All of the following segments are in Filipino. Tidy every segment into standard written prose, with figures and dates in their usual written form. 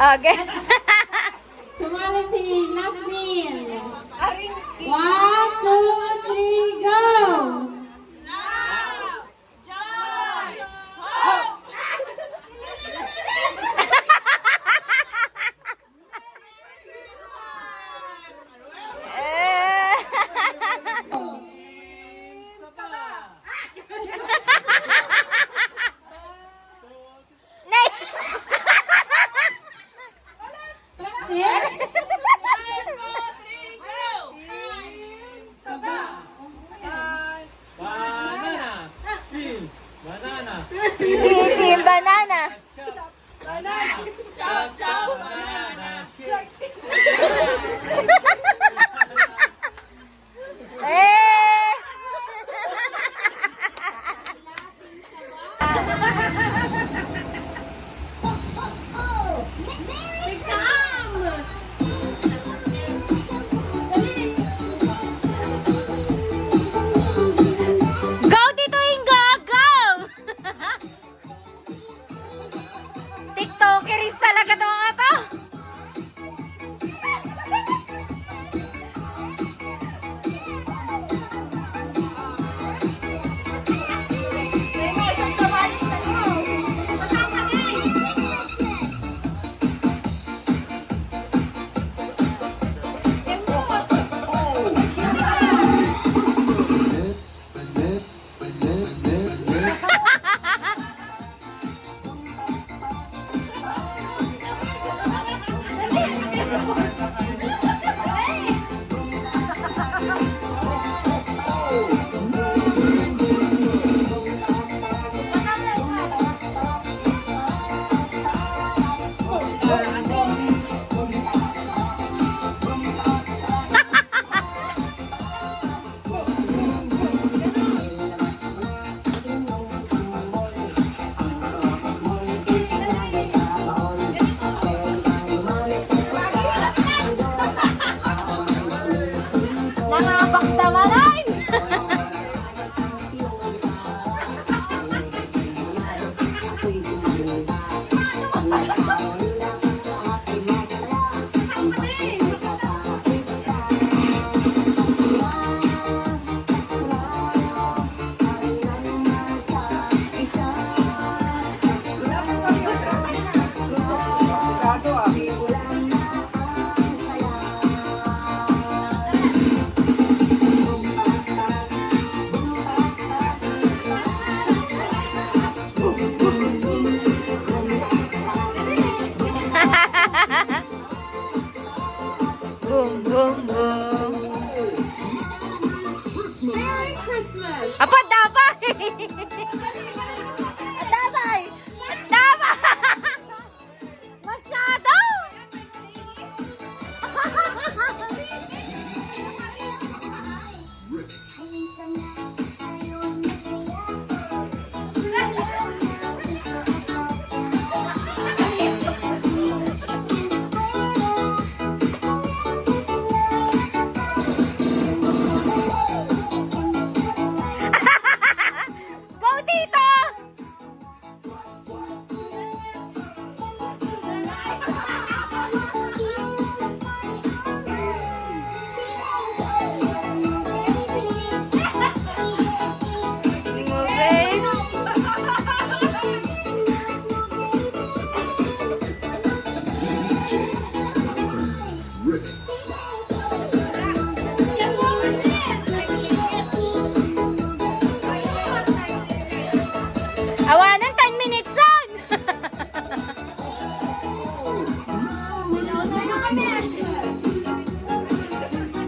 Okay. Sumali si Nasmin. 1, 2, 3, go! Team banana. Chop, chop, banana. Eh! Go, Tito Ingo! Go! TikTokeris talaga to mga to. Nangabakdamanan! Boom, boom, boom. Merry Christmas! Apa, dabay! Dabay! Dabay! Masyado! Go, Tito! Awanan, 10 minutes on!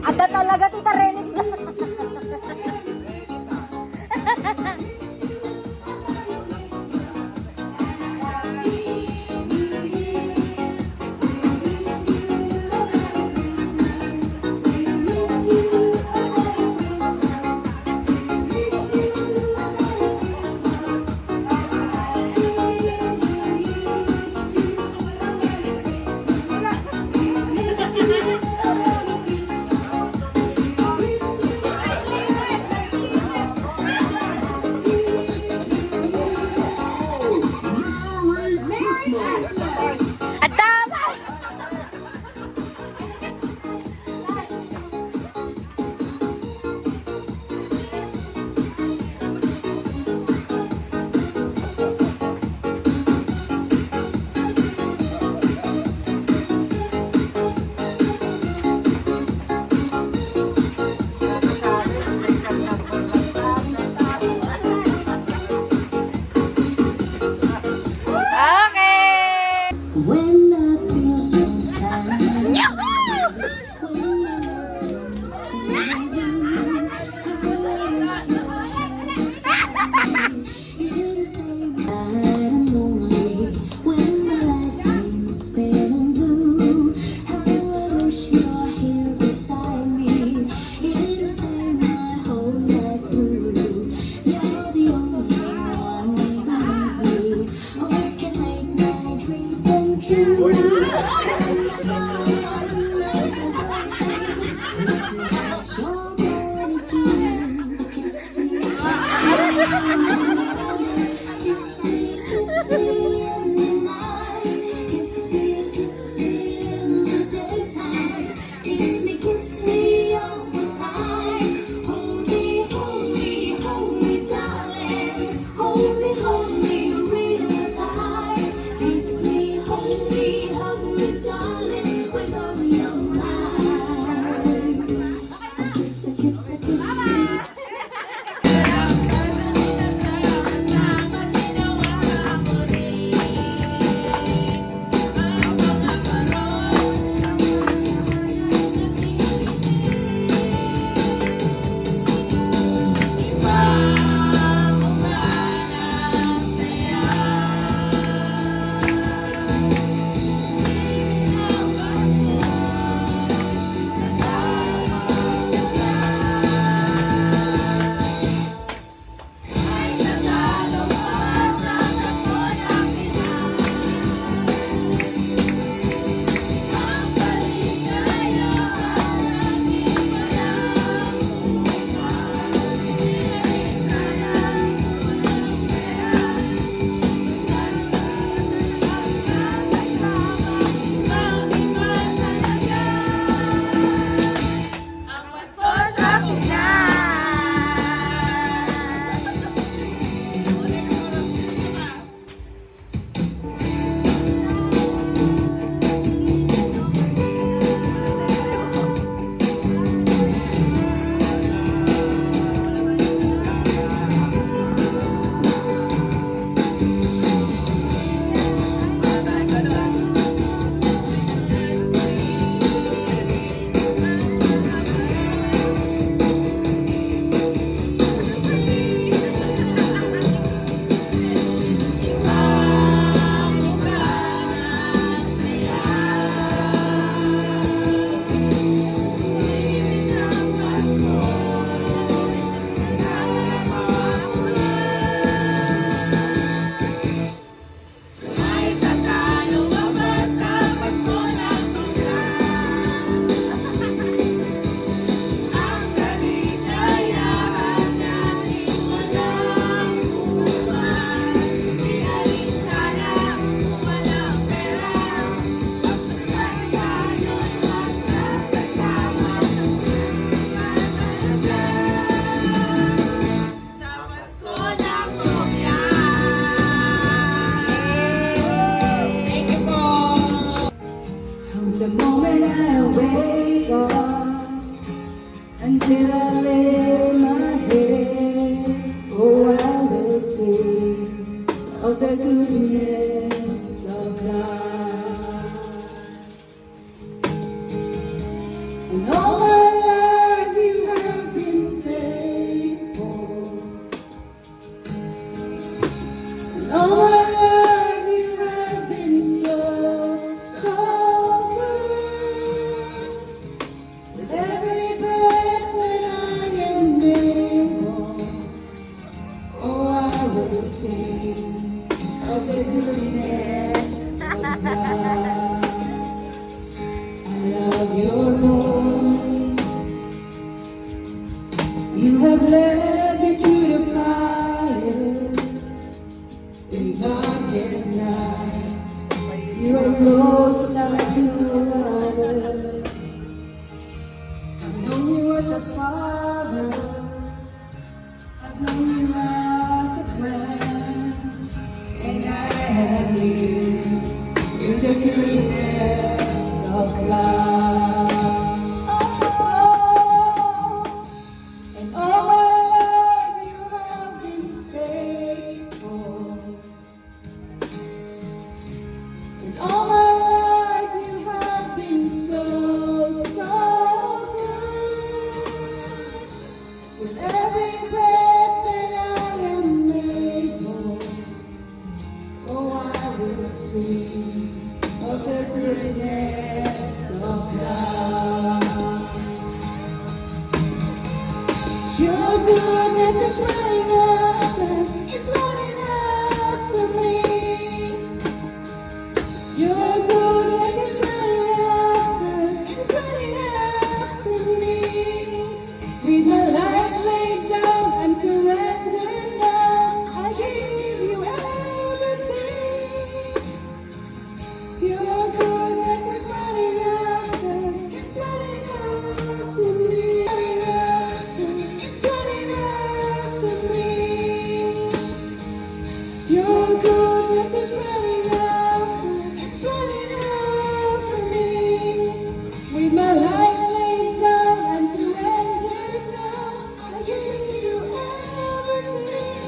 Ada talaga, Tita Renix. Kiss me all the time. Hold me, darling. Hold me real tight. Kiss me, hold me, darling. With all your might. A kiss, a kiss, a kiss. The moment I wake up until I lay my head, oh, I will sing of the goodness of God. And all my life you have been faithful. And all my life you have been so good. With every breath that I am able, oh, I will sing of the goodness goodness of God. Your goodness is running after, it's running after me. Your goodness is running after, it's running after me. With my life laid down and surrendered now, I give you everything. Your goodness is running after, it's running after me. Running after, it's running after me. Your goodness is running after, it's running after me. With my life laid down and surrendered now, I give you everything.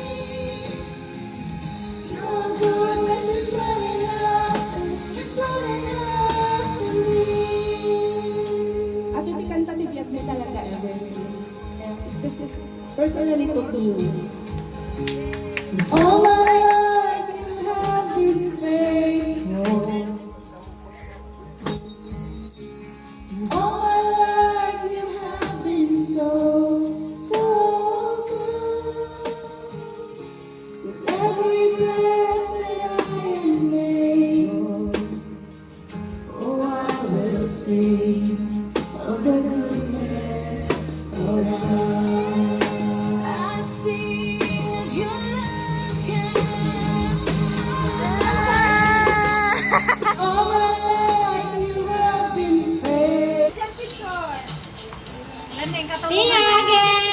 Your goodness is running after, it's running after me. At iti kanta ni Biag mo talaga ever since. Specific, personally to me. All my life you have been faithful. All my life you have been so, so good. With every breath that I am able, oh, I will sing of the goodness of God. I sing of your love. All my life you have been faithful. Tia again!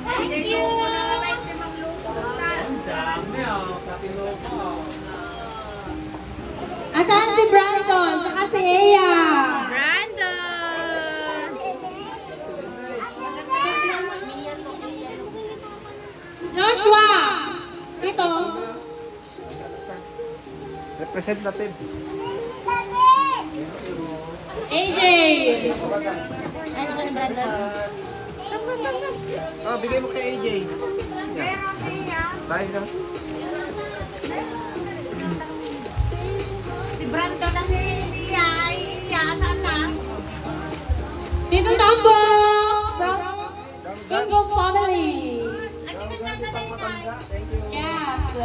Thank you! Ang dami pati logo. Asan si Brandon? Tsaka si Ea? Brandon! Joshua! Ito. Representative. AJ! Ano ka na, Brandon? Oh, bigay mo kay AJ. Tayo na. Si Brandon na si Lia. Saan na? Tito Tambo! From Ingo family. Yes.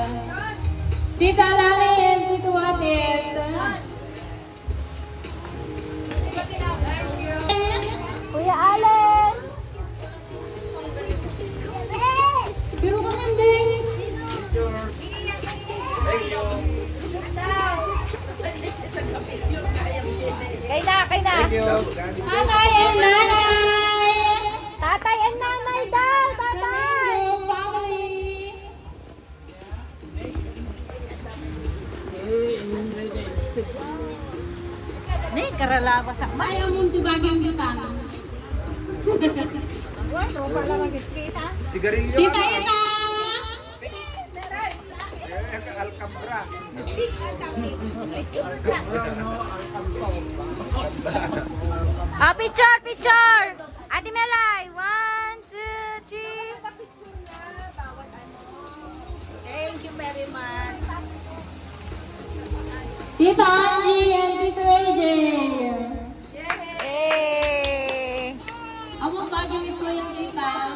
Tita Lali and Tito Adit. Kuya Allen! Pero ka man din. Kay na! Thank you. Tatay and nanay. Tatay and nanay daw! Tatay! Ingo family. Nih, karalawa sa Ayaw mong tibagin kita. Sigarilyo. Tita Ita. Alcambra. Ah, picture! Picture! Ate Melay! 1, 2, 3. Thank you very much. Tita Angie and Tito AJ. Eh! Amo bagay ito yung tita.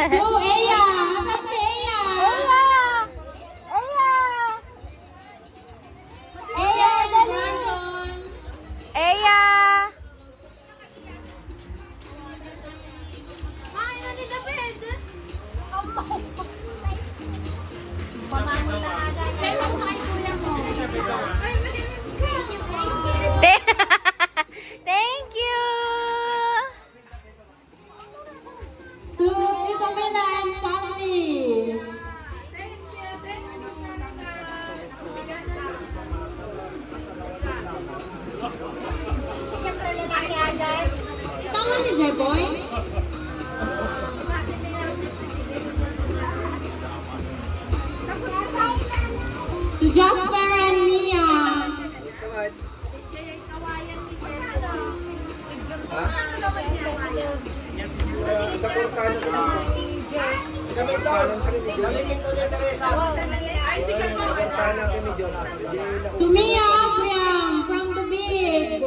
So, Eya! Asan si Eya? Eya! Eya! Eya, dali! Brandon. Eya! Sa'yo lang sa kay kuya mo. Thank you! To Tito Mina and family. Tama ni Jeboy? To Jasper and Mia. To Mia Abriam from the big.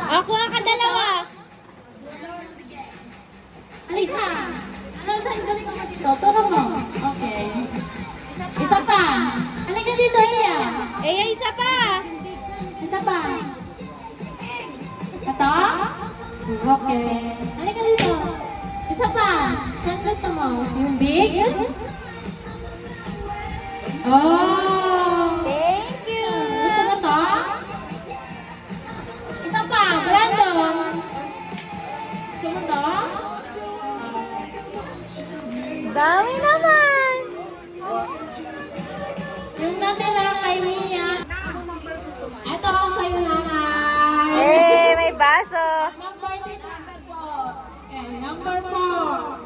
Ako ang kadalawa. Alisa, ano saan galing ako dito? Turo mo. Okay. Isa pa. Halika dito, Iya. Isa pa. Isa pa. Ito? Okay. Halika dito. Isa pa. Saan gusto mo? Yung big? Oh! Thank you. Gusto mo to? Isa pa. Brandon. Gusto mo to? Dami naman. Yung natira kay Mia. Ito ako sa'yo, nanay. May baso. Number 3, number 4. Okay, number 4.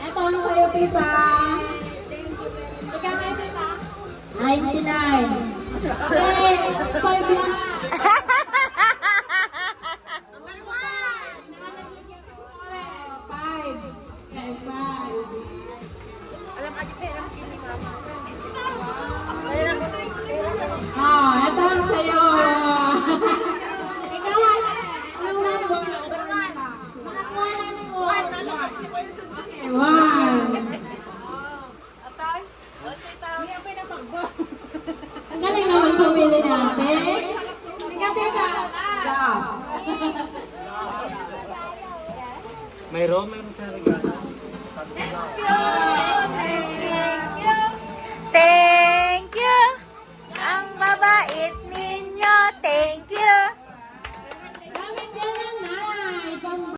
Ito ako sa'yo, tita. Ikaw kayo, tita. 99. Okay, 5 lang. Number 1. 5. Okay, 5. Ito ang sa'yo. Ikaw, anong number? Makakuha namin mo. 1. Ang galing naman pumili natin. Ikaw, tita. Mayroon sa regalo.